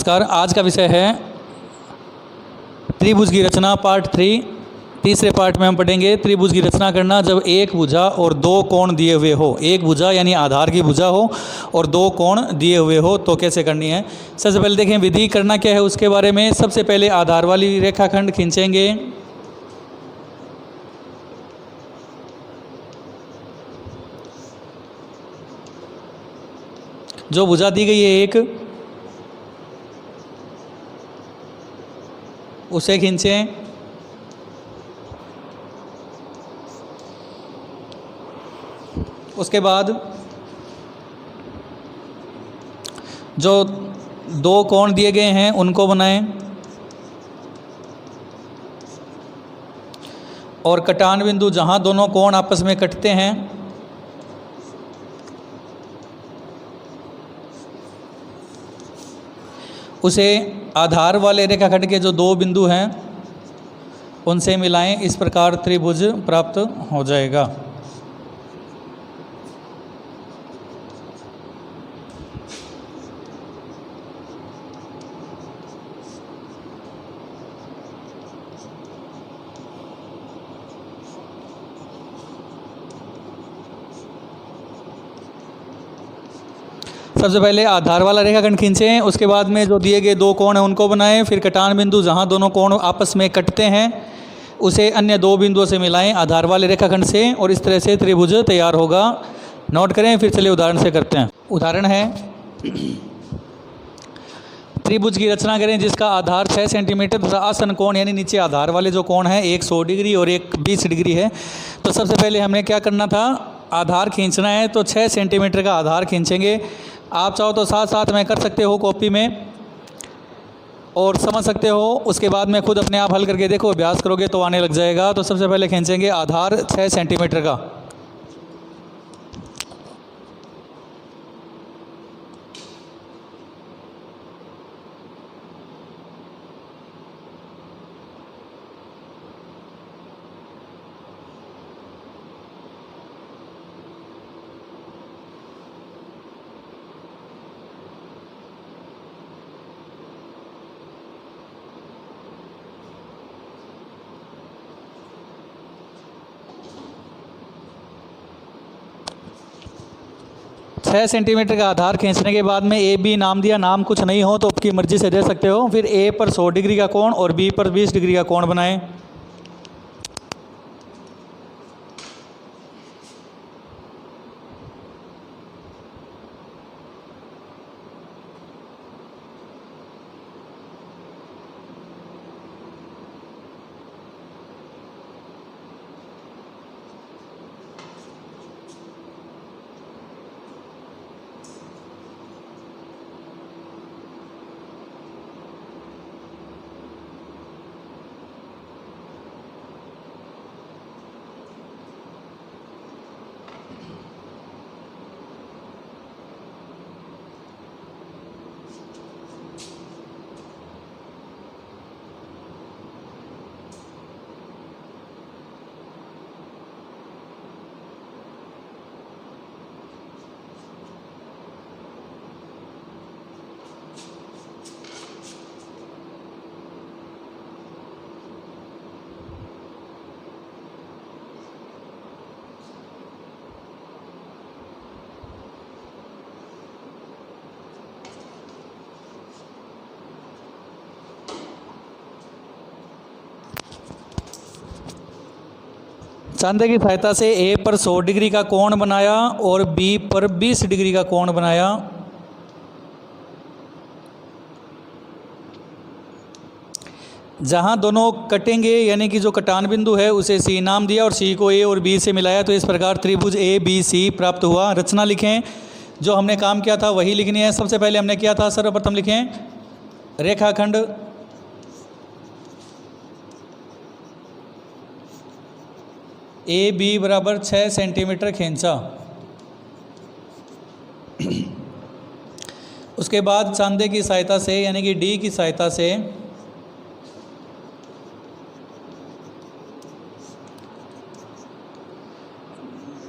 नमस्कार। आज का विषय है त्रिभुज की रचना पार्ट 3। तीसरे पार्ट में हम पढ़ेंगे त्रिभुज की रचना करना जब एक भुजा और दो कोण दिए हुए हो। एक भुजा यानी आधार की भुजा हो और दो कोण दिए हुए हो तो कैसे करनी है। सबसे पहले देखें विधि करना क्या है उसके बारे में। सबसे पहले आधार वाली रेखाखंड खींचेंगे। जो भुजा दी गई है एक, उसे खींचें। उसके बाद जो दो कोण दिए गए हैं उनको बनाएं और कटान बिंदु जहां दोनों कोण आपस में कटते हैं उसे आधार वाले रेखाखंड के जो दो बिंदु हैं उनसे मिलाएं। इस प्रकार त्रिभुज प्राप्त हो जाएगा। सबसे पहले आधार वाला रेखाखंड खींचें। उसके बाद में जो दिए गए दो कोण हैं उनको बनाएं। फिर कटान बिंदु जहां दोनों कोण आपस में कटते हैं उसे अन्य दो बिंदुओं से मिलाएं आधार वाले रेखाखंड से, और इस तरह से त्रिभुज तैयार होगा। नोट करें। फिर चलिए उदाहरण से करते हैं। उदाहरण है त्रिभुज की रचना करें जिसका आधार 6 सेंटीमीटर तथा आसन कोण यानी नीचे आधार वाले जो कोण हैं एक 100 डिग्री और एक 20 डिग्री है। तो सबसे पहले हमने क्या करना था, आधार खींचना है। तो 6 सेंटीमीटर का आधार खींचेंगे। आप चाहो तो साथ साथ में कर सकते हो कॉपी में और समझ सकते हो। उसके बाद में खुद अपने आप हल करके देखो, अभ्यास करोगे तो आने लग जाएगा। तो सबसे पहले खींचेंगे आधार 6 सेंटीमीटर का। छः सेंटीमीटर का आधार खींचने के बाद में ए बी नाम दिया। नाम कुछ नहीं हो तो आपकी मर्जी से दे सकते हो। फिर ए पर 100 डिग्री का कोण और बी पर 20 डिग्री का कोण बनाएं। चांदे की सहायता से ए पर 100 डिग्री का कोण बनाया और बी पर 20 डिग्री का कोण बनाया। जहां दोनों कटेंगे यानी कि जो कटान बिंदु है उसे सी नाम दिया और सी को ए और बी से मिलाया। तो इस प्रकार त्रिभुज ए बी सी प्राप्त हुआ। रचना लिखें। जो हमने काम किया था वही लिखनी है। सबसे पहले हमने किया था, सर्वप्रथम लिखें रेखाखंड ए बी बराबर 6 सेंटीमीटर खींचा। उसके बाद चांदे की सहायता से यानी कि डी की सहायता से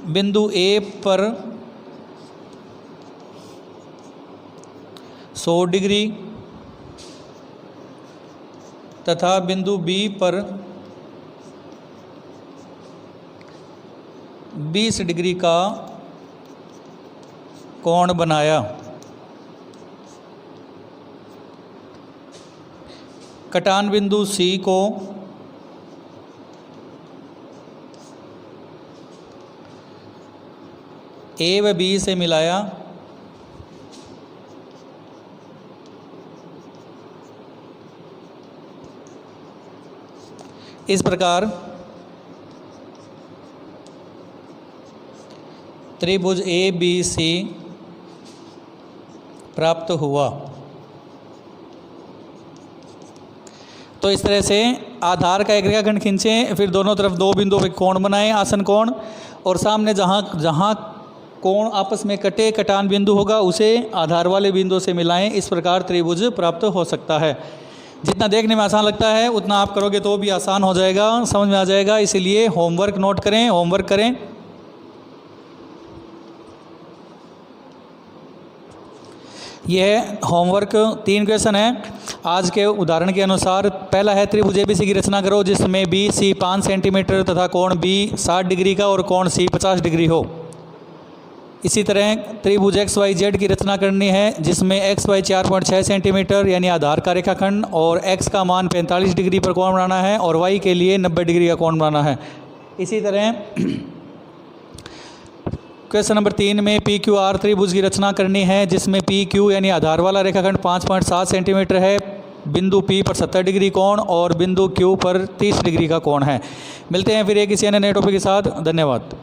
बिंदु ए पर 100 डिग्री तथा बिंदु बी पर 20 डिग्री का कोण बनाया। कटान बिंदु सी को ए व बी से मिलाया। इस प्रकार त्रिभुज ए बी सी प्राप्त हुआ। तो इस तरह से आधार का एक रेखाखंड खींचें, फिर दोनों तरफ दो बिंदुओं पे कोण बनाएं, आसन कोण, और सामने जहाँ कोण आपस में कटे कटान बिंदु होगा उसे आधार वाले बिंदु से मिलाएं। इस प्रकार त्रिभुज प्राप्त हो सकता है। जितना देखने में आसान लगता है उतना आप करोगे तो भी आसान हो जाएगा, समझ में आ जाएगा। इसीलिए होमवर्क नोट करें, होमवर्क करें। यह होमवर्क 3 क्वेश्चन है आज के उदाहरण के अनुसार। पहला है त्रिभुज एबीसी की रचना करो जिसमें बी सी 5 सेंटीमीटर तथा कोण बी 60 डिग्री का और कोण सी 50 डिग्री हो। इसी तरह त्रिभुज एक्स वाई जेड की रचना करनी है जिसमें एक्स वाई 4.6 सेंटीमीटर यानी आधार का रेखाखंड और एक्स का मान 45 डिग्री पर कोण बनाना है और वाई के लिए 90 डिग्री का कोण बनाना है। इसी तरह क्वेश्चन नंबर 3 में पी क्यू आर त्रिभुज की रचना करनी है जिसमें पी क्यू यानी आधार वाला रेखाखंड 5.7 सेंटीमीटर है, बिंदु पी पर 70 डिग्री कोण और बिंदु क्यू पर 30 डिग्री का कोण है। मिलते हैं फिर एक किसी अन्य नए टॉपिक के साथ। धन्यवाद।